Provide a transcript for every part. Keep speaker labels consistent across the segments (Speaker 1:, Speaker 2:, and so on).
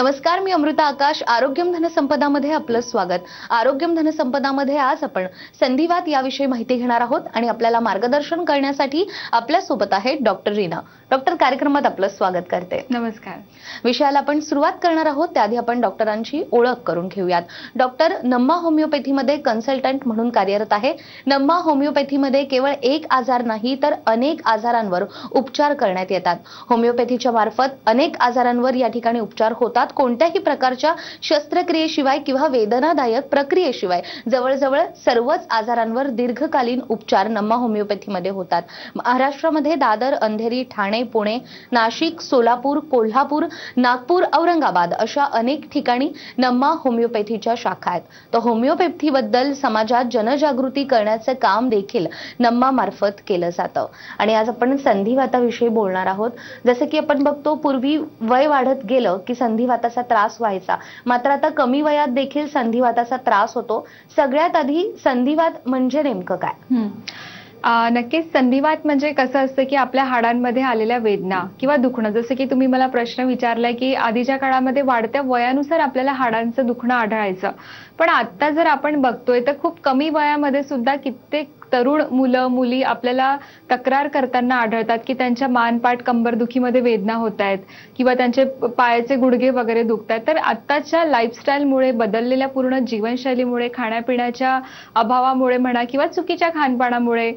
Speaker 1: नमस्कार, मी अमृता आकाश. आरोग्यम धनसंपदामध्ये आपलं स्वागत. आरोग्यम धनसंपदामध्ये आज आपण संधिवात याविषयी माहिती घेणार आहोत आणि आपल्याला मार्गदर्शन करण्यासाठी आपल्या सोबत आहे डॉक्टर रीना. डॉक्टर, कार्यक्रमात आपलं स्वागत करते.
Speaker 2: नमस्कार.
Speaker 1: विषयाला आपण सुरुवात करणार आहोत त्याआधी आपण डॉक्टरांची ओळख करून घेऊयात. डॉक्टर नम्मा होमिओपॅथीमध्ये कन्सल्टंट म्हणून कार्यरत आहे. नम्मा होमिओपॅथीमध्ये केवळ एक आजार नाही तर अनेक आजारांवर उपचार करण्यात येतात. होमिओपॅथीच्या मार्फत अनेक आजारांवर या ठिकाणी उपचार होतात. कोणत्याही प्रकारच्या शस्त्रक्रियेशिवाय किंवा वेदनादायक प्रक्रियेशिवाय जवळजवळ सर्वच आजारांवर दीर्घकालीन उपचार नम्मा होमिओपॅथीमध्ये होतात. महाराष्ट्रामध्ये दादर, अंधेरी, ठाणे, पुणे, नाशिक, सोलापूर, कोल्हापूर, नागपूर, औरंगाबाद अशा अनेक ठिकाणी नम्मा होमिओपॅथीच्या शाखा आहेत. तर होमिओपॅथीबद्दल समाजात जनजागृती करण्याचे काम देखील नम्मा मार्फत केलं जातं. आणि आज आपण संधिवाताविषयी बोलणार आहोत. जसे की आपण बघतो, पूर्वी वय वाढत गेलं की संधिवाताचा त्रास व्हायचा, मात्र आता कमी वयात देखील संधिवाताचा त्रास होतो. सगळ्यात आधी संधिवात म्हणजे नेमकं काय?
Speaker 2: नक्कीच संधिवात म्हणजे कसं असतं की आपल्या हाडांमध्ये आलेल्या वेदना किंवा दुखणं, जसं की तुम्ही मला प्रश्न विचारलाय की आधीच्या काळामध्ये वाढत्या वयानुसार आपल्याला हाडांचं दुखणं आढळायचं, पण आता जर आपण बघतोय तर खूप कमी वयामध्ये सुद्धा कित्येक तरुण मुलं मुली आपल्याला तक्रार करताना आढळतात की त्यांच्या मानपाट कंबरदुखीमध्ये वेदना होत आहेत किंवा त्यांचे पायाचे गुडघे वगैरे दुखत आहेत. तर आत्ताच्या लाईफस्टाईलमुळे, बदललेल्या पूर्ण जीवनशैलीमुळे, खाण्यापिण्याच्या अभावामुळे म्हणा किंवा चुकीच्या खानपानामुळे,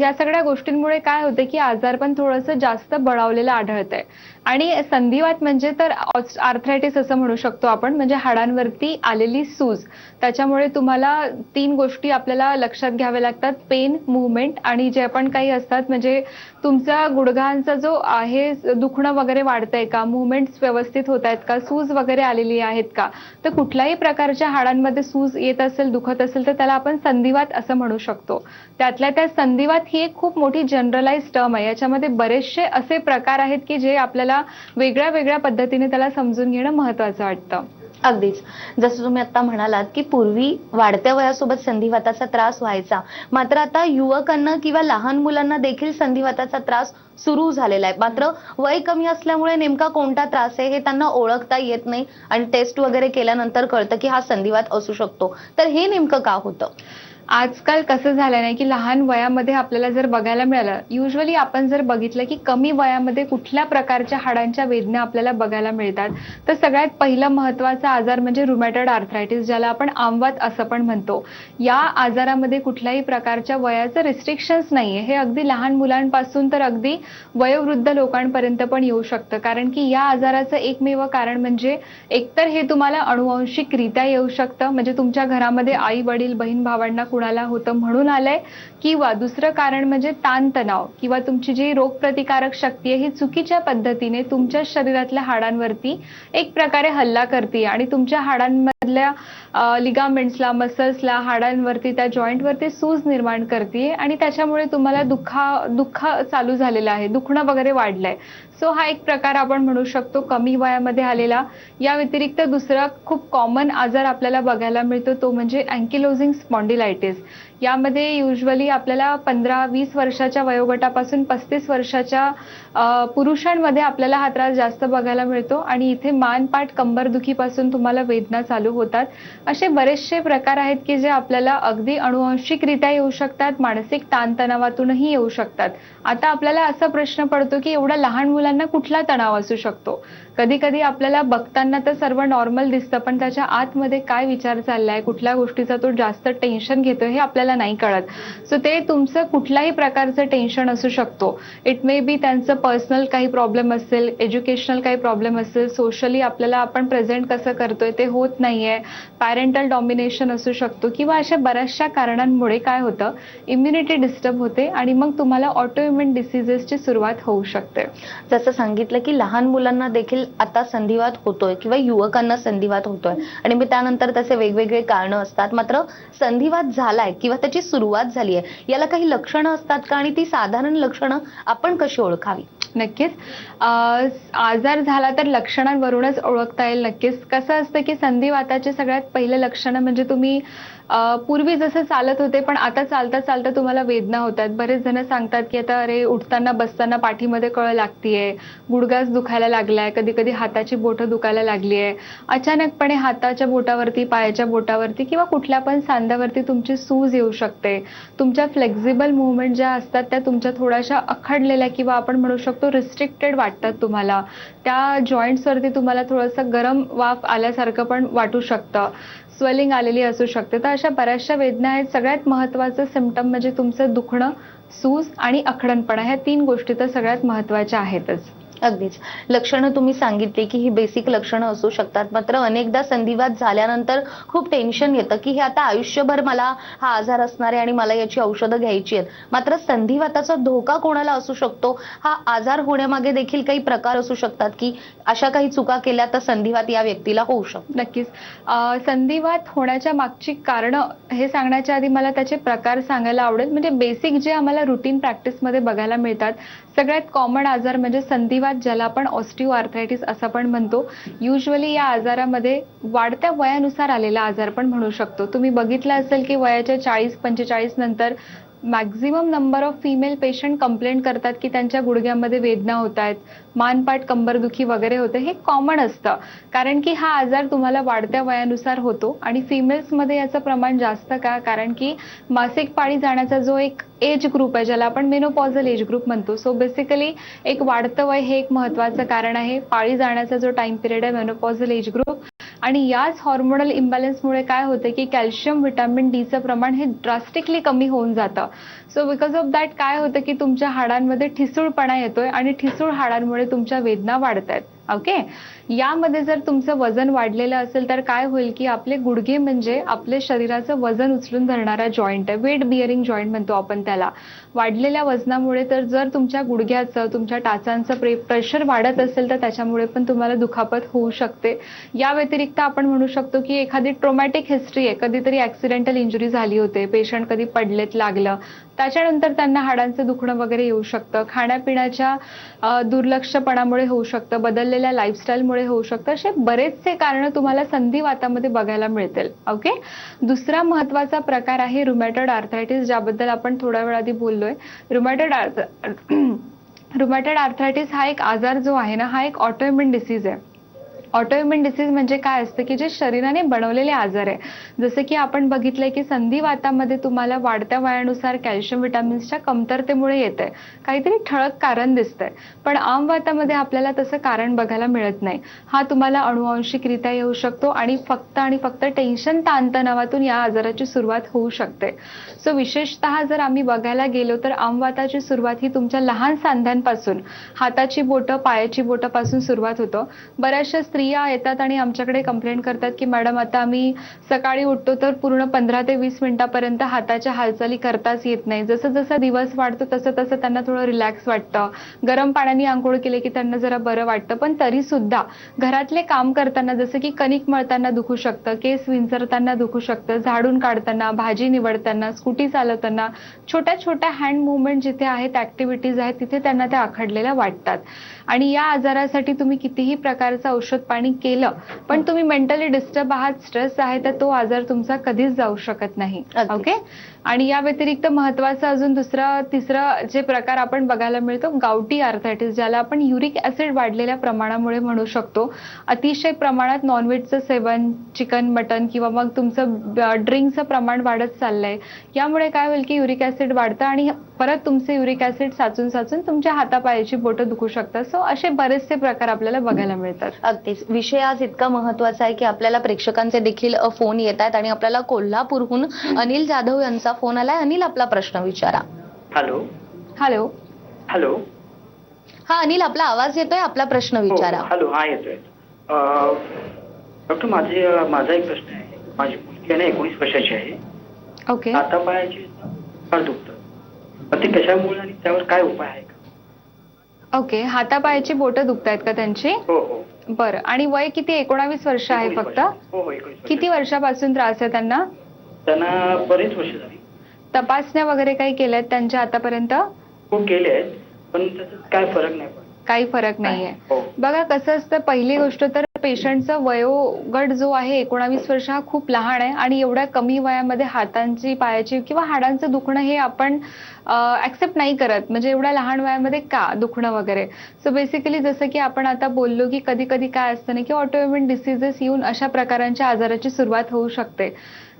Speaker 2: या सगळ्या गोष्टींमुळे काय होते की आजार पण थोडंसं जास्त बळावलेलं आढळतंय. आणि संधिवात म्हणजे तर आर्थरायटिस असं म्हणू शकतो आपण, म्हणजे हाडांवरती आलेली सूज. त्याच्यामुळे तुम्हाला 3 गोष्टी आपल्याला लक्षात घ्याव्या लागतात: पेन, मुवमेंट आणि जे पण काही असतात, म्हणजे तुमचा गुडघांचा जो आहे दुखणं वगैरे वाढतंय का, मुवमेंट्स व्यवस्थित होत आहेत का, सूज वगैरे आलेली आहेत का. तर कुठल्याही प्रकारच्या हाडांमध्ये सूज येत असेल, दुखत असेल तर त्याला आपण संधिवात असं म्हणू शकतो. त्यातल्या त्यात संधिवात ही एक खूप मोठी जनरलाइज टर्म आहे. याच्यामध्ये बरेचसे असे प्रकार आहेत की जे आपल्याला वेगळ्या वेगळ्या पद्धतीने त्याला समजून घेणं महत्त्वाचं वाटतं.
Speaker 1: अगदीच. जसं तुम्ही आता म्हणालात की पूर्वी वाढत्या वयासोबत संधिवाताचा त्रास व्हायचा, मात्र आता युवकांना किंवा लहान मुलांना देखील संधिवाताचा त्रास सुरू झालेला आहे. मात्र वय कमी असल्यामुळे नेमका कोणता त्रास आहे हे त्यांना ओळखता येत नाही आणि टेस्ट वगैरे केल्यानंतर कळतं की हा संधिवात असू शकतो. तर हे नेमकं का होतं?
Speaker 2: आजकाल कसं झालं नाही की लहान वयामध्ये आपल्याला जर बघायला मिळालं, युजली आपण जर बघितलं की कमी वयामध्ये कुठल्या प्रकारच्या हाडांच्या वेदना आपल्याला बघायला मिळतात, तर सगळ्यात पहिला महत्त्वाचा आजार म्हणजे रुमॅटॉइड आर्थरायटिस, ज्याला आपण आमवात असं पण म्हणतो. या आजारामध्ये कुठल्याही प्रकारच्या वयाचं रिस्ट्रिक्शन्स नाहीये. हे अगदी लहान मुलांपासून तर अगदी वयोवृद्ध लोकांपर्यंत पण येऊ शकतं. कारण की या आजाराचं एकमेव कारण म्हणजे एकतर हे तुम्हाला अनुवंशिकरित्या येऊ शकतं, म्हणजे तुमच्या घरामध्ये आई वडील बहीण भावांना कुणाला होतं म्हणून आलंय, किंवा दुसरं कारण म्हणजे ताणतणाव किंवा तुमची जी रोगप्रतिकारक शक्ती आहे ही चुकीच्या पद्धतीने तुमच्या शरीरातल्या हाडांवरती एक प्रकारे हल्ला करते आणि तुमच्या हाडांमधल्या लिगामेंट्सला, मसल्सला, हाडांवरती, त्या जॉईंटवरती सूज निर्माण करते आणि त्याच्यामुळे तुम्हाला दुःख चालू झालेलं आहे, दुखणं वगैरे वाढलंय. सो हा एक प्रकार आपण म्हणू शकतो कमी वयामध्ये आलेला. या व्यतिरिक्त दुसरा खूप कॉमन आजार आपल्याला बघायला मिळतो तो म्हणजे अँकिलोजिंग स्पॉन्डिलायटिस. यामध्ये युजली आपल्याला 15-20 वर्षाच्या वयोगटापासून 35 वर्षाच्या पुरुषांमध्ये आपल्याला हा त्रास जास्त बघायला मिळतो आणि इथे मानपाट कंबरदुखीपासून तुम्हाला वेदना चालू होतात. असे बरेचसे प्रकार आहेत की जे आपल्याला अगदी अनुवंशिकरित्या येऊ शकतात, मानसिक ताणतणावातूनही येऊ शकतात. आता आपल्याला असा प्रश्न पडतो की एवढ्या लहान मुलांना कुठला तणाव असू शकतो. कधी कधी आपल्याला बघताना तर सर्व नॉर्मल दिसतं, पण त्याच्या आतमध्ये काय विचार चाललाय, कुठल्या गोष्टीचा तो जास्त टेन्शन घेतोय हे आपल्याला नाही कळत. सो ते तुमचं कुठल्याही प्रकारचं टेन्शन असू शकतो. इट मे बी त्यांचं पर्सनल काही प्रॉब्लेम असेल, एज्युकेशनल काही प्रॉब्लेम असेल, सोशली आपल्याला आपण प्रेझेंट कसं करतोय ते होत नाहीये, पॅरेंटल डॉमिनेशन असू शकतो, किंवा अशा बऱ्याचशा कारणांमुळे काय होतं, इम्युनिटी डिस्टर्ब होते आणि मग तुम्हाला ऑटोइम्युन डिसीजेसची सुरुवात होऊ शकते.
Speaker 1: जसं सांगितलं की लहान मुलांना देखील आता संधिवात होतोय किंवा युवकांना संधिवात होतोय आणि मग त्यानंतर त्याचे वेगवेगळे कारणं असतात. मात्र संधिवात झालाय किंवा त्याची सुरुवात झाली आहे, याला काही लक्षणं असतात का आणि ती साधारण लक्षणं आपण कशी ओळखावी?
Speaker 2: नक्कीच. आजार झाला तर लक्षणांवरूनच ओळखता येईल. नक्कीच कसं असतं की संधिवाताची वाताचे सगळ्यात पहिलं लक्षण म्हणजे तुम्ही पूर्वी जसं चालत होते पण आता चालता चालता तुम्हाला वेदना होतात. बरेच जण सांगतात की आता अरे उठताना बसताना पाठीमध्ये कळ लागतीये, गुडघाच दुखायला लागलाय, कधी कधी हाताची बोटं दुखायला लागली आहे, अचानकपणे हाताच्या बोटावरती, पायाच्या बोटावरती किंवा कुठल्या पण सांध्यावरती तुमची सूज येऊ शकते. तुमच्या फ्लेक्झिबल मुवमेंट ज्या असतात त्या तुमच्या थोड्याशा अखडलेल्या किंवा आपण म्हणू शकतो रिस्ट्रिक्टेड वाटतात तुम्हाला. त्या जॉईंट्सवरती तुम्हाला थोडंसं गरम वाफ आल्यासारखं पण वाटू शकतं. स्वेलिंग आलेली असू शकते. तर अशा बऱ्याचशा वेदना आहेत. सगळ्यात महत्त्वाचं सिम्पटम म्हणजे तुमचं दुखणं, सूज आणि अखडणपणा, ह्या 3 गोष्टी तर सगळ्यात महत्त्वाच्या आहेतच.
Speaker 1: अगदीच. लक्षणं तुम्ही सांगितली की ही बेसिक लक्षणं असू शकतात. मात्र अनेकदा संधिवात झाल्यानंतर खूप टेन्शन येतं की हे आता आयुष्यभर मला हा आजार असणार आहे आणि मला याची औषधं घ्यायची आहेत. मात्र संधिवाताचा धोका कोणाला असू शकतो? हा आजार होण्यामागे देखील काही प्रकार असू शकतात की अशा काही चुका केल्या तर संधिवात या व्यक्तीला होऊ शकतो?
Speaker 2: नक्कीच. संधिवात होण्याच्या मागची कारणं हे सांगण्याच्या आधी मला त्याचे प्रकार सांगायला आवडेल. म्हणजे बेसिक जे आम्हाला रुटीन प्रॅक्टिसमध्ये बघायला मिळतात, सगळ्यात कॉमन आजार म्हणजे संधिवात, ज्याला आपण ऑस्टिओआर्थरायटिस असं पण म्हणतो. युजुअली या आजारामध्ये वाढत्या वयानुसार आलेला आजार पण म्हणू शकतो. तुम्ही बघितलं असेल की वयाच्या 40-45 नंतर maximum number of female patient complaint करतात की त्यांच्या गुडघ्यामध्ये वेदना होत आहेत, मानपाट कंबरदुखी वगैरे होते. हे कॉमन असतं, कारण की हा आजार तुम्हाला वाढत्या वयानुसार होतो. आणि फिमेल्समध्ये याचं प्रमाण जास्त का? कारण की मासिक पाळी जाण्याचा जो एक एज ग्रुप आहे, ज्याला आपण मेनोपॉझल एज ग्रुप म्हणतो. सो बेसिकली एक वाढतं वय हे एक महत्त्वाचं कारण आहे. पाळी जाण्याचा जो टाइम पिरियड आहे, मेनोपॉझल एज ग्रुप. आणि याच हॉर्मोनल इम्बॅलन्समुळे काय होतं की कॅल्शियम, व्हिटॅमिन डीचं प्रमाण हे ड्रास्टिकली कमी होऊन जातं. सो बिकॉज ऑफ दॅट काय होतं की तुमच्या हाडांमध्ये ठिसूळपणा येतोय आणि ठिसूळ हाडांमुळे तुमच्या वेदना वाढतायत. ओके. यामध्ये जर तुमचं वजन वाढलेलं असेल तर काय होईल की आपले गुडघे म्हणजे आपले शरीराचं वजन उचलून धरणारा जॉईंट आहे, वेट बिअरिंग जॉईंट म्हणतो आपण त्याला. वाढलेल्या वजनामुळे तर जर तुमच्या गुडघ्याचं, तुमच्या टाचांचं प्रेशर वाढत असेल तर त्याच्यामुळे पण तुम्हाला दुखापत होऊ शकते. या व्यतिरिक्त आपण म्हणू शकतो की एखादी ट्रॉमॅटिक हिस्ट्री आहे, कधीतरी ॲक्सिडेंटल इंजुरी झाली होते, पेशंट कधी पडलेत, लागलं, त्याच्यानंतर त्यांना हाडांचं दुखणं वगैरे येऊ शकतं. खाण्यापिण्याच्या दुर्लक्षपणामुळे होऊ शकतं, बदललेल्या लाईफस्टाईलमुळे होऊ शकतं. असे बरेचसे कारणं तुम्हाला संधिवातामध्ये बघायला मिळतील. ओके. दुसरा महत्त्वाचा प्रकार आहे रुमॅटॉइड आर्थरायटिस, ज्याबद्दल आपण थोड्या वेळ आधी बोललोय. रुमॅटॉइड आर्थरायटिस हा एक आजार जो आहे ना, हा एक ऑटोइम्युन डिसीज आहे. ऑटोइम्युन डिसीज म्हणजे काय असतं की जे शरीराने बनवलेले आजार आहे. जसे की आपण बघितलंय की संधिवातामध्ये तुम्हाला वाढत्या वयानुसार कॅल्शियम, व्हिटॅमिन्सच्या कमतरतेमुळे येतंय, काहीतरी ठळक कारण दिसतंय. पण आमवातामध्ये आपल्याला तसं कारण बघायला मिळत नाही. हा तुम्हाला अनुवांशिकरित्या येऊ शकतो आणि फक्त टेन्शन, ताणतणावातून या आजाराची सुरुवात होऊ शकते. सो विशेषतः जर आम्ही बघायला गेलो तर आमवाताची सुरुवात ही तुमच्या लहान सांध्यांपासून, हाताची बोटं, पायाची बोटं पासून सुरुवात होतं. बऱ्याचशा स्त्रिया येतात आणि आमच्याकडे कंप्लेंट करतात की मॅडम आता आम्ही सकाळी उठतो तर पूर्ण 15 ते 20 मिनिटापर्यंत हाताच्या हालचाली करताच येत नाही. जसं जसं दिवस वाढतो तसं तसं त्यांना थोडं रिलॅक्स वाटतं. गरम पाण्याने आंघोळ केले की त्यांना जरा बरं वाटतं. पण तरी सुद्धा घरातले काम करताना, जसं की कणिक मळताना दुखू शकतं, केस विंचरताना दुखू शकतं, झाडून काढताना, भाजी निवडताना, स्कूटी चालवताना, छोट्या छोट्या हँड मुवमेंट जिथे आहेत, ऍक्टिव्हिटीज आहेत, तिथे त्यांना त्या आखडलेल्या वाटतात. आणि या आजारासाठी तुम्ही कितीही प्रकारचं औषध पाणी केलं पण तुम्ही मेंटली डिस्टर्ब आहात, स्ट्रेस आहे, तर तो आजार तुमचा कधीच जाऊ शकत नाही. ओके. आणि या व्यतिरिक्त महत्त्वाचं अजून तिसरा जे प्रकार आपण बघायला मिळतो, गावठी आर्थरायटिस, ज्याला आपण युरिक ऍसिड वाढलेल्या प्रमाणामुळे म्हणू शकतो. अतिशय प्रमाणात नॉनव्हेजचं सेवन, चिकन, मटन किंवा मग तुमचं ड्रिंकचं प्रमाण वाढत चाललंय. यामुळे काय होईल की युरिक ऍसिड वाढतं आणि परत तुमचे युरिक ऍसिड साचून साचून तुमच्या हातापायाची बोटं दुखू शकतात. सो असे बरेचसे प्रकार आपल्याला बघायला मिळतात.
Speaker 1: अगदीच. विषय आज इतका महत्त्वाचा आहे की आपल्याला प्रेक्षकांचे देखील फोन येत आहेत आणि आपल्याला कोल्हापूरहून अनिल जाधव यांचा फोन आलाय. अनिल, आपला प्रश्न विचारा.
Speaker 3: हॅलो.
Speaker 2: हॅलो.
Speaker 3: हॅलो.
Speaker 1: हा अनिल, आपला आवाज येतोय, आपला प्रश्न विचारा.
Speaker 3: हॅलो. हा येतोय. डॉक्टर, माझा एक प्रश्न आहे. माझी मुलगी आहे ना, 19 वर्षाची आहे.
Speaker 2: ओके.
Speaker 3: हातापायाची फार दुखतं. ते कशामुळे आणि त्यावर काय उपाय आहे का?
Speaker 2: ओके. हातापायाची बोटं दुखतायत का त्यांची?
Speaker 3: हो हो.
Speaker 2: बरं. आणि वय किती? 19 वर्ष आहे
Speaker 3: 19
Speaker 2: फक्त?
Speaker 3: वर्ष. हो हो, 19 वर्ष.
Speaker 2: किती वर्षापासून त्रास आहे त्यांना?
Speaker 3: त्यांना बरीच वर्ष झाली.
Speaker 2: तपासण्या वगैरे काही केल्यात त्यांच्या आतापर्यंत?
Speaker 3: हो, केले आहेत, पण त्याच्यात काय फरक नाही पडत.
Speaker 2: काही फरक नाहीये.
Speaker 3: हो.
Speaker 2: बघा कसं असतं, पहिली गोष्ट तर पेशंटचा वयोगट जो आहे 19 वर्ष हा खूप लहान आहे आणि एवढ्या कमी वयामध्ये हातांची, पायाची किंवा हाडांचं दुखणं हे आपण ॲक्सेप्ट नाही करत. म्हणजे एवढ्या लहान वयामध्ये का दुखणं वगैरे. सो बेसिकली जसं की आपण आता बोललो की कधी-कधी काय असतं ना, की ऑटोइम्यून डिसीजेस येऊन अशा प्रकारांच्या आजाराची सुरुवात होऊ शकते.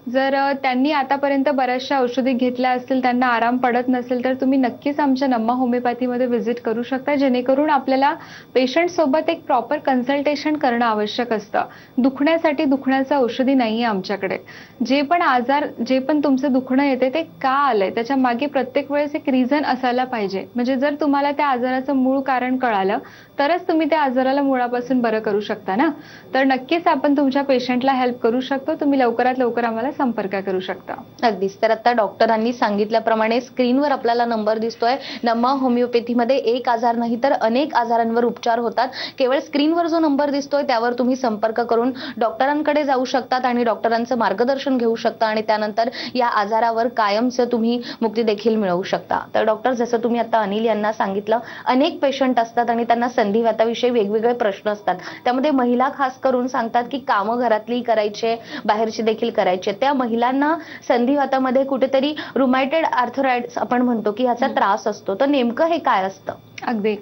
Speaker 2: जर त्यांनी आतापर्यंत बऱ्याचशा औषधी घेतल्या असतील, त्यांना आराम पडत नसेल, तर तुम्ही नक्कीच आमच्या नम्मा होमिओपॅथीमध्ये व्हिजिट करू शकता, जेणेकरून आपल्याला पेशंटसोबत एक प्रॉपर कन्सल्टेशन करणं आवश्यक असतं. दुखण्यासाठी दुखण्याचं औषधी नाहीये आमच्याकडे. जे पण आजार, जे पण तुमचं दुखणं येते ते का आलंय, त्याच्या मागे प्रत्येक वेळेस एक रिझन असायला पाहिजे. म्हणजे जर तुम्हाला त्या आजाराचं मूळ कारण कळालं, तरच तुम्ही त्या आजाराला मुळापासून बरं करू शकता ना. तर नक्कीच आपण तुमच्या पेशंटला हेल्प करू शकतो. तुम्ही लवकरात लवकर आम्हाला संपर्क करू शकता.
Speaker 1: अगदीच. तर आता डॉक्टरांनी सांगितल्याप्रमाणे स्क्रीनवर आपल्याला नंबर दिसतोय. नम्मा होमिओपॅथीमध्ये एक आजार नाही तर अनेक आजारांवर उपचार होतात. केवळ स्क्रीनवर जो नंबर दिसतोय त्यावर तुम्ही संपर्क करून डॉक्टरांकडे जाऊ शकतात आणि डॉक्टरांचं मार्गदर्शन घेऊ शकता आणि त्यानंतर या आजारावर कायमचं तुम्ही मुक्ती देखील मिळवू शकता. तर डॉक्टर, जसं तुम्ही आता अनिल यांना सांगितलं, अनेक पेशंट असतात आणि त्यांना संधिवाताविषयी वेगवेगळे प्रश्न असतात. त्यामध्ये महिला खास करून सांगतात की कामं घरातली करायचे, बाहेरची देखील करायचे. त्या महिलांना संधिवातामध्ये कुठेतरी रुमॅटॉइड आर्थरायटिस आपण म्हणतो की ह्याचा त्रास असतो. तर नेमकं हे काय असतं?
Speaker 2: अगदी.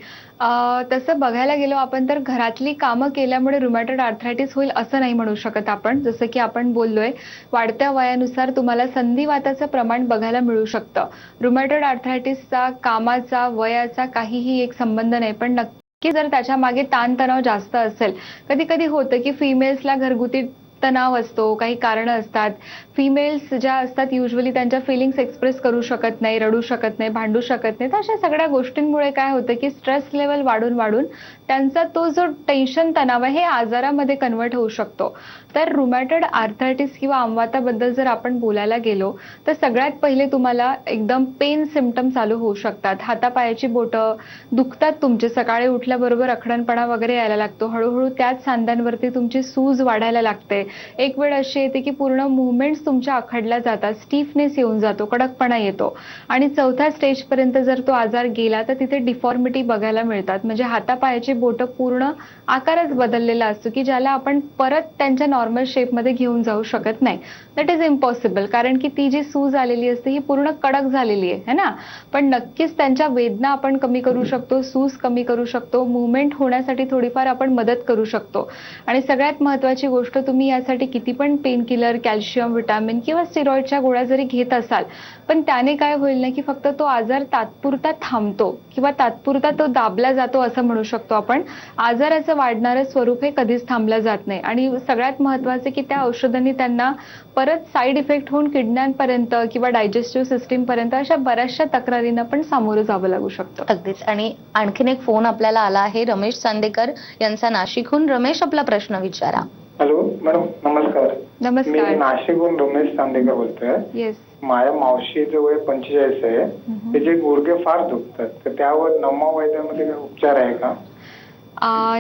Speaker 2: तसं बघायला गेलो आपण तर घरातली कामं केल्यामुळे रुमॅटॉइड आर्थरायटिस होईल असं नाही म्हणू शकत आपण. जसं की आपण बोललोय, वाढत्या वयानुसार तुम्हाला संधिवाताचं प्रमाण बघायला मिळू शकतं. रुमॅटॉइड आर्थरायटिसचा कामाचा, वयाचा काहीही एक संबंध नाही. पण नक्की जर त्याच्या मागे ताणतणाव जास्त असेल, कधी-कधी होतं की फिमेल्सला घरगुती तणाव असतो, काही कारणं असतात. फिमेल्स ज्या असतात युजुअली त्यांच्या फीलिंग्स एक्सप्रेस करू शकत नाही, रडू शकत नाही, भांडू शकत नाही. तर अशा सगळ्या गोष्टींमुळे काय होतं की स्ट्रेस लेवल वाढून त्यांचा तो जो टेन्शन, तणाव आहे हे आजारामध्ये कन्व्हर्ट होऊ शकतो. तर रुमॅटॉइड आर्थरायटिस किंवा आमवाताबद्दल जर आपण बोलायला गेलो, तर सगळ्यात पहिले तुम्हाला एकदम पेन सिम्प्टम चालू होऊ शकतात. हातापायाची बोटं दुखतात तुमचे, सकाळी उठल्याबरोबर अखडणपणा वगैरे यायला लागतो. हळूहळू त्याच सांध्यांवरती तुमची सूज वाढायला लागते. एक वेळ अशी येते की पूर्ण मूव्हमेंट्स तुमच्या आखडल्या जातात, स्टिफनेस येऊन जातो, कडकपणा येतो आणि चौथ्या स्टेजपर्यंत जर तो आजार गेला तर तिथे डिफॉर्मिटी बघायला मिळतात. म्हणजे हातापायाची बोटं पूर्ण आकारच बदललेला असतो की ज्याला आपण परत त्यांच्या नॉर्मल शेपमध्ये घेऊन जाऊ शकत नाही. दॅट इज इम्पॉसिबल, कारण की ती जी सूज आलेली असते ही पूर्ण कडक झालेली आहे, है ना. पण नक्कीच त्यांच्या वेदना आपण कमी करू शकतो, सूज कमी करू शकतो, मूव्हमेंट होण्यासाठी थोडीफार आपण मदत करू शकतो. आणि सगळ्यात महत्त्वाची गोष्ट, तुम्ही यासाठी किती पण पेन किलर, कॅल्शियम, व्हिटॅमिन किंवा स्टेरॉइडच्या गोळ्या जरी घेत असाल, पण त्याने काय होईल ना की फक्त तो आजार तात्पुरता थांबतो किंवा तात्पुरता तो दाबला जातो असं म्हणू शकतो आपण. आजाराचं वाढणारं स्वरूप हे कधीच थांबलं जात नाही. आणि सगळ्यात महत्त्वाचं की त्या औषधांनी त्यांना परत साईड इफेक्ट होऊन किडण्यांपर्यंत किंवा डायजेस्टिव्ह सिस्टीमपर्यंत अशा बऱ्याचशा तक्रारींना पण सामोरं जावं लागू शकतं.
Speaker 1: अगदीच. आणि आणखीन एक फोन आपल्याला आला आहे रमेश चांदेकर यांचा नाशिकहून. रमेश, आपला प्रश्न विचारा.
Speaker 4: हॅलो मॅडम, नमस्कार.
Speaker 2: नमस्कार.
Speaker 4: मी नाशिकहून रमेश चांदेकर बोलतोय.
Speaker 2: येस.
Speaker 4: माझ्या मावशीचं वय 45 आहे. त्याचे गुडघे फार दुखतात, तर त्यावर नम्मा वैद्यामध्ये काही उपचार आहे का?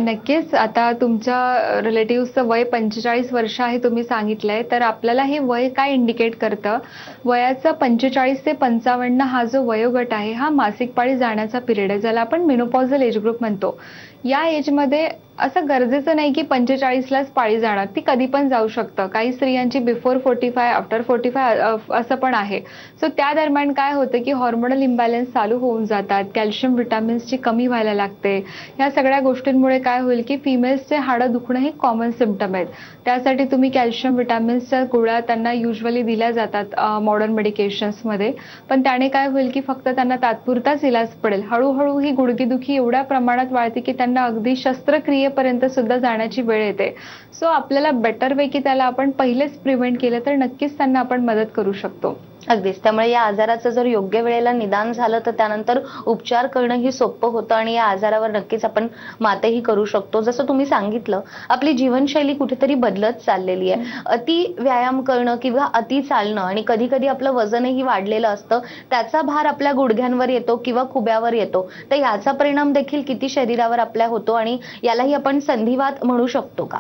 Speaker 2: नक्कीच. आता तुमच्या रिलेटिव्हचं वय 45 वर्ष आहे तुम्ही सांगितलंय, तर आपल्याला हे वय काय इंडिकेट करतं? वयाचा 45 ते 55 हा जो वयोगट आहे हा मासिक पाळी जाण्याचा पिरियड आहे, ज्याला आपण मेनोपॉझल एज ग्रुप म्हणतो. या एजमध्ये असं गरजेचं नाही की 45लाच पाळी जाणार, ती कधी पण जाऊ शकतं. काही स्त्रियांची बिफोर 45, आफ्टर 45 असं पण आहे. सो त्या दरम्यान काय होतं की हॉर्मोनल इम्बॅलन्स चालू होऊन जातात, कॅल्शियम, व्हिटॅमिन्सची कमी व्हायला लागते. ह्या सगळ्या गोष्टींमुळे काय होईल की फिमेल्सचे हाडं दुखणं हे कॉमन सिम्प्टम आहेत. त्यासाठी तुम्ही कॅल्शियम, व्हिटॅमिन्सच्या गोळ्या त्यांना युजुअली दिल्या जातात मॉडर्न मेडिकेशन्समध्ये. पण त्याने काय होईल की फक्त त्यांना तात्पुरताच इलाज पडेल. हळूहळू ही गुडघेदुखी एवढ्या प्रमाणात वाढते की त्यांना अगदी शस्त्रक्रियेपर्यंत सुद्धा जाण्याची वेळ येते. सो आपल्याला बेटर वे की त्याला आपण पहिलेच प्रिव्हेंट केलं तर नक्कीच त्यांना आपण मदत करू शकतो.
Speaker 1: अगदीच. त्यामुळे या आजाराचं जर योग्य वेळेला निदान झालं तर त्यानंतर उपचार करणंही सोपं होतं आणि या आजारावर नक्कीच आपण मातही करू शकतो. जसं तुम्ही सांगितलं, आपली जीवनशैली कुठेतरी बदलत चाललेली आहे. अति व्यायाम करणं किंवा अति चालणं आणि कधी कधी आपलं वजनही वाढलेलं असतं, त्याचा भार आपल्या गुडघ्यांवर येतो किंवा खुब्यावर येतो. तर याचा परिणाम देखील किती शरीरावर आपल्या होतो आणि यालाही आपण संधिवात म्हणू शकतो का?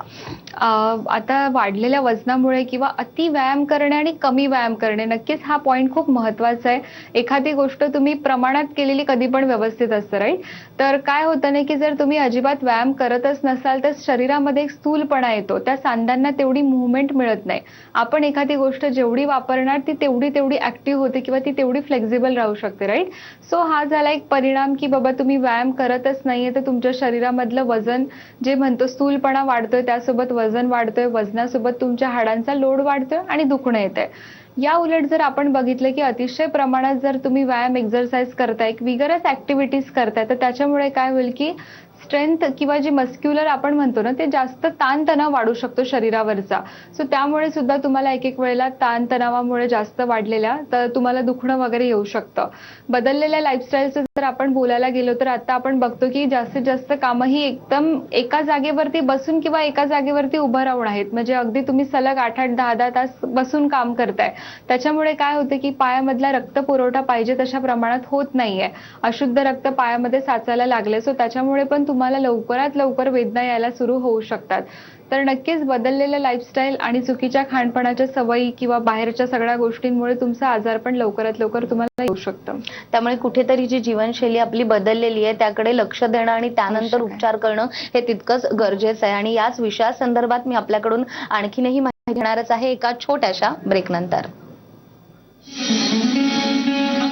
Speaker 2: आता वाढलेल्या वजनामुळे किंवा अति व्यायाम करणे आणि कमी व्यायाम करणे, नक्कीच हा हा पॉईंट खूप महत्वाचा आहे. एखादी गोष्ट तुम्ही प्रमाणात केलेली कधी पण व्यवस्थित असतं, राईट? तर काय होतं ना, की जर तुम्ही अजिबात व्यायाम करतच नसाल तर शरीरामध्ये एक स्थूलपणा येतो. त्या सांध्यांना तेवढी मूव्हमेंट मिळत नाही. आपण एखादी गोष्ट जेवढी वापरणार ती तेवढी ऍक्टिव्ह होते किंवा ती तेवढी फ्लेक्झिबल राहू शकते, राईट? सो हा झाला एक परिणाम, की बाबा तुम्ही व्यायाम करतच नाहीये तर तुमच्या शरीरामधलं वजन जे म्हणतो स्थूलपणा वाढतोय, त्यासोबत वजन वाढतोय, वजनासोबत तुमच्या हाडांचा लोड वाढतोय आणि दुखणं येतंय. या उलट जर आपण बघितलं की अतिशय प्रमाणात जर तुम्ही व्यायाम एक्सरसाइज करताय, एक विगरस ऍक्टिव्हिटीज करताय, तर त्याच्यामुळे काय होईल की स्ट्रेंथ किंवा जे मस्क्युलर आपण म्हणतो ना, ते जास्त ताणतणाव वाढू शकतो शरीरावरचा. सो त्यामुळे सुद्धा तुम्हाला एक वेळेला ताणतणावामुळे जास्त वाढलेल्या तर तुम्हाला दुखणं वगैरे येऊ शकतं. बदललेल्या लाईफस्टाईलचं जर आपण बोलायला गेलो तर आता आपण बघतो की जास्तीत जास्त कामं ही एकदम एका जागेवरती बसून किंवा एका जागेवरती उभं राहून आहेत. म्हणजे अगदी तुम्ही सलग 8-8, 10-10 तास बसून काम करताय. त्याच्यामुळे काय होतं की पायामधला रक्त पुरवठा पाहिजे तशा प्रमाणात होत नाहीये. अशुद्ध रक्त पायामध्ये साचायला लागले. सो त्याच्यामुळे पण तुम्हाला लवकरात लवकर वेदना यायला सुरू होऊ शकतात. तर नक्कीच बदललेलं लाईफस्टाईल आणि चुकीच्या खाणपानाच्या सवयी किंवा बाहेरच्या सगळ्या गोष्टींमुळे तुमचा आजार पण लवकरात लवकर तुम्हाला येऊ शकतं.
Speaker 1: त्यामुळे कुठेतरी जी जीवनशैली आपली बदललेली आहे त्याकडे लक्ष देणं आणि त्यानंतर
Speaker 2: आवश्यक आहे.
Speaker 1: उपचार करणं हे तितकंच गरजेचं आहे. आणि याच विषयासंदर्भात मी आपल्याकडून आणखीनही माहिती घेणारच आहे एका छोट्याशा ब्रेकनंतर.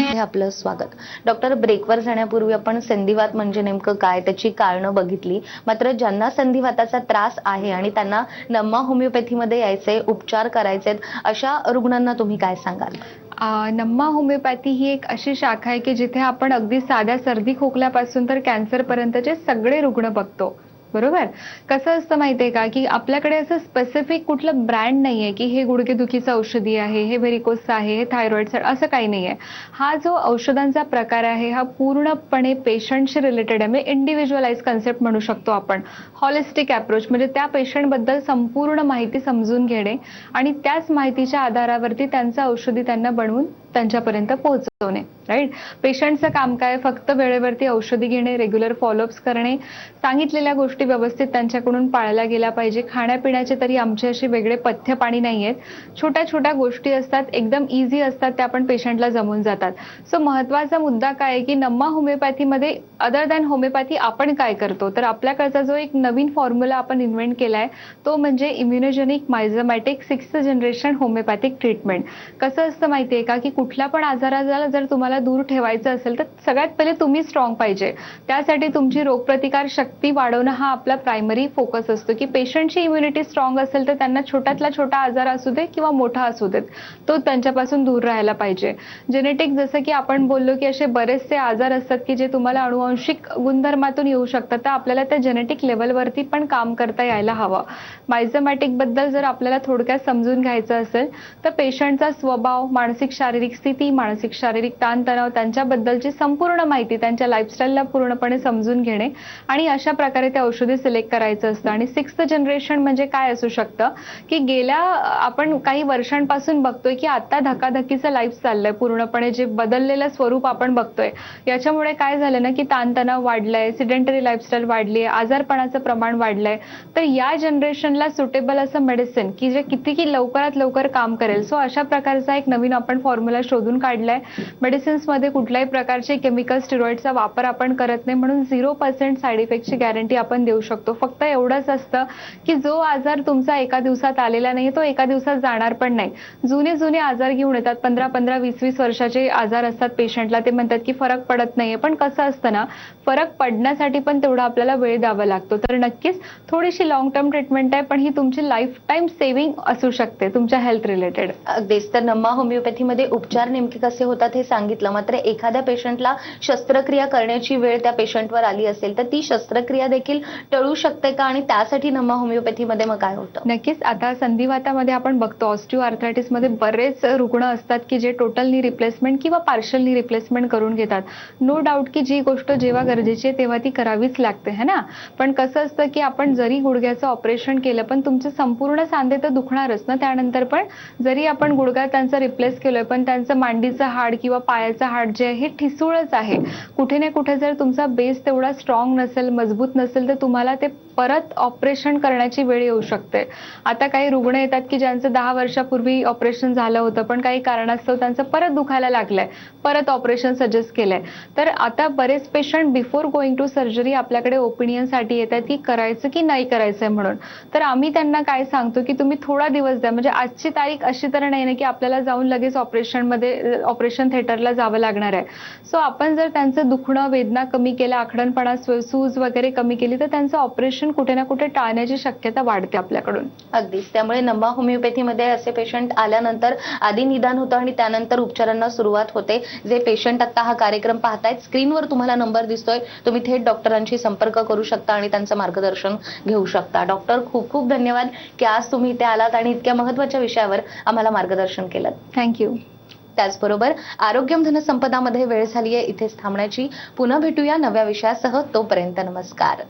Speaker 1: हे आपलं स्वागत. डॉक्टर, ब्रेकवर जाण्यापूर्वी आपण संधिवात म्हणजे नेमकं काय, त्याची कारणं बघितली. मात्र ज्यांना संधिवाताचा त्रास आहे आणि त्यांना नम्मा होमिओपॅथीमध्ये यायचे, उपचार करायचेत, अशा रुग्णांना तुम्ही काय सांगाल?
Speaker 2: नम्मा होमिओपॅथी ही एक अशी शाखा आहे की जिथे आपण अगदी साध्या सर्दी खोकल्यापासून तर कॅन्सर पर्यंतचे सगळे रुग्ण बघतो. बरोबर? कसं असतं माहितीये का, की आपल्याकडे असं स्पेसिफिक कुठलं ब्रँड नाहीये की हे गुडघेदुखीचं औषधी आहे, हे व्हेरिकोसचं आहे, हे थायरॉइडचं, असं काही नाहीये. हा जो औषधांचा प्रकार आहे हा पूर्णपणे पेशंटशी रिलेटेड आहे. म्हणजे इंडिव्हिज्युअलाइज कन्सेप्ट म्हणू शकतो आपण. हॉलिस्टिक अप्रोच म्हणजे त्या पेशंटबद्दल संपूर्ण माहिती समजून घेणे आणि त्याच माहितीच्या आधारावरती त्यांचं औषधी त्यांना बनवून त्यांच्यापर्यंत पोहोचवणे, राईट? पेशंटचं काम काय? फक्त वेळेवरती औषधी घेणे, रेग्युलर फॉलोअप्स करणे, सांगितलेल्या गोष्टी व्यवस्थित त्यांच्याकडून पाळल्या गेल्या पाहिजे. खाण्यापिण्याचे तरी आमचे असे वेगळे पथ्य पाणी नाहीयेत. छोट्या छोट्या गोष्टी असतात, एकदम इझी असतात, त्या पण पेशंटला जमून जातात. सो महत्वाचा मुद्दा काय आहे की नम्मा होमिओपॅथीमध्ये अदर दॅन होमिओपॅथी आपण काय करतो, तर आपल्याकडचा जो एक नवीन फॉर्म्युला आपण इन्व्हेंट केलाय तो म्हणजे immunogenic myzomatic 6th generation homeopathic treatment. कसं असतं माहितीये का, की कुठल्या पण आजाराला जर तुम्हाला दूर ठेवायचं असेल तर सगळ्यात पहिले तुम्ही स्ट्रॉंग पाहिजे. त्यासाठी तुमची रोगप्रतिकार शक्ती वाढवणं हा आपला प्रायमरी फोकस असतो, की पेशंटची इम्युनिटी स्ट्रॉंग असेल तर त्यांना छोट्यातला छोटा आजार असू दे किंवा मोठा असू देत, तो त्यांच्यापासून दूर राहायला पाहिजे. जेनेटिक, जसं की आपण बोललो की असे बरेचसे आजार असतात की जे तुम्हाला अनुवांशिक गुणधर्मातून येऊ शकतात, तर आपल्याला त्या जेनेटिक लेवलवरती पण काम करता यायला हवं. मायझोमॅटिक बद्दल जर आपल्याला थोडक्यात समजून घ्यायचं असेल तर पेशंटचा स्वभाव, मानसिक शारीरिक स्थिती, मानसिक शारीरिक ताणतणाव, त्यांच्याबद्दलची संपूर्ण माहिती त्यांच्या लाईफस्टाईलला पूर्णपणे समजून घेणे आणि अशा प्रकारे ते औषधी सिलेक्ट करायचं असतं. आणि 6th जनरेशन म्हणजे काय असू शकतं, की गेल्या आपण काही वर्षांपासून बघतोय की आता धकाधकीचं लाईफ चाललंय, पूर्णपणे जे बदललेलं स्वरूप आपण बघतोय. याच्यामुळे काय झालं ना, की ताणतणाव वाढलाय, सिडेंटरी लाईफस्टाईल वाढली आहे, आजारपणाचं प्रमाण वाढलंय. तर या जनरेशनला सुटेबल असं मेडिसिन की जे किती लवकरात लवकर काम करेल. सो अशा प्रकारचा एक नवीन आपण फॉर्म्युला शोधून काढलाय. मेडिसिन्समध्ये कुठल्याही प्रकारचे केमिकल स्टिरॉइडचा वापर आपण करत नाही, म्हणून 0% साईड इफेक्टची गॅरंटी आपण देऊ शकतो. फक्त एवढंच असतं की जो आजार तुमचा एका दिवसात आलेला नाही तो एका दिवसात जाणार पण नाही. जुने आजार घेऊन येतात, 15-15, 20-20 वर्षाचे आजार असतात पेशंटला. ते म्हणतात की फरक पडत नाहीये, पण कसं असतं ना, फरक पडण्यासाठी पण तेवढा आपल्याला वेळ द्यावा लागतो. तर नक्कीच थोडीशी लॉंग टर्म ट्रीटमेंट आहे, पण ही तुमची लाईफ टाईम सेव्हिंग असू शकते तुमच्या हेल्थ रिलेटेड.
Speaker 1: अगदीच. तर नम्मा होमिओपॅथीमध्ये उपचार नेमके कसे होतात हे सांगितलं. मात्र एखाद्या पेशंटला शस्त्रक्रिया करण्याची वेळ त्या पेशंटवर आली असेल तर ती शस्त्रक्रिया देखील टळू शकते का, आणि त्यासाठी नम्मा होमिओपॅथीमध्ये मग काय होतं?
Speaker 2: नक्कीच. आता संधिवातामध्ये आपण बघतो ऑस्टिओ आर्थरायटिसमध्ये बरेच रुग्ण असतात की जे टोटल नी रिप्लेसमेंट किंवा पार्शल नी रिप्लेसमेंट करून घेतात. नो डाऊट की जी गोष्ट जेव्हा गरजेची आहे तेव्हा ती करावीच लागते, है ना. पण कसं असतं की आपण जरी गुडघ्याचं ऑपरेशन केलं पण तुमचे संपूर्ण सांधे तर दुखणारच ना त्यानंतर पण. जरी आपण गुडघा त्यांचा रिप्लेस केलोय पण त्यांचं मांडीचं हाड किंवा पायाचं हाड जे आहे हे ठिसूळच आहे. कुठे ना कुठे जर तुमचा बेस तेवढा स्ट्रॉंग नसेल, मजबूत नसेल, तर तुम्हाला ते परत ऑपरेशन करण्याची वेळ येऊ शकते. आता काही रुग्ण येतात की ज्यांचं 10 वर्षापूर्वी ऑपरेशन झालं होतं, पण काही कारणास्तव त्यांचं परत दुखायला लागलंय, परत ऑपरेशन सजेस्ट केलंय. तर आता बरेच patient before going to surgery आपल्याकडे ओपिनियनसाठी येतात की करायचं की नाही करायचंय म्हणून. तर आम्ही त्यांना काय सांगतो की तुम्ही थोडा दिवस द्या. म्हणजे आजची तारीख अशी तर नाही ना की आपल्याला जाऊन लगेच ऑपरेशन थिएटरला जावं लागणार आहे. सो आपण जर त्यांचं दुखणं, वेदना कमी केल्या, आखडणपणा, सूज वगैरे कमी केली, तर त्यांचं ऑपरेशन कुठे ना कुठे टाळण्याची शक्यता वाढते आपल्याकडून.
Speaker 1: अगदीच. त्यामुळे नमा होमिओपॅथीमध्ये असे पेशंट आल्यानंतर आधी निदान होतं आणि त्यानंतर उपचारांना सुरुवात होते. जे पेशंट आता हा कार्यक्रम पाहतायत, स्क्रीनवर तुम्हाला नंबर दिसतोय, तुम्ही थेट डॉक्टरांशी संपर्क करू शकता आणि त्यांचं मार्गदर्शन घेऊ शकता. डॉक्टर, खूप खूप धन्यवाद की आज तुम्ही इथे आलात आणि इतक्या महत्त्वाच्या विषयावर आम्हाला मार्गदर्शन केलं.
Speaker 2: थँक्यू.
Speaker 1: त्याचबरोबर आरोग्यम धनसंपदामध्ये वेळ झाली आहे इथेच थांबण्याची. पुन्हा भेटूया नव्या विषयासह. तोपर्यंत नमस्कार.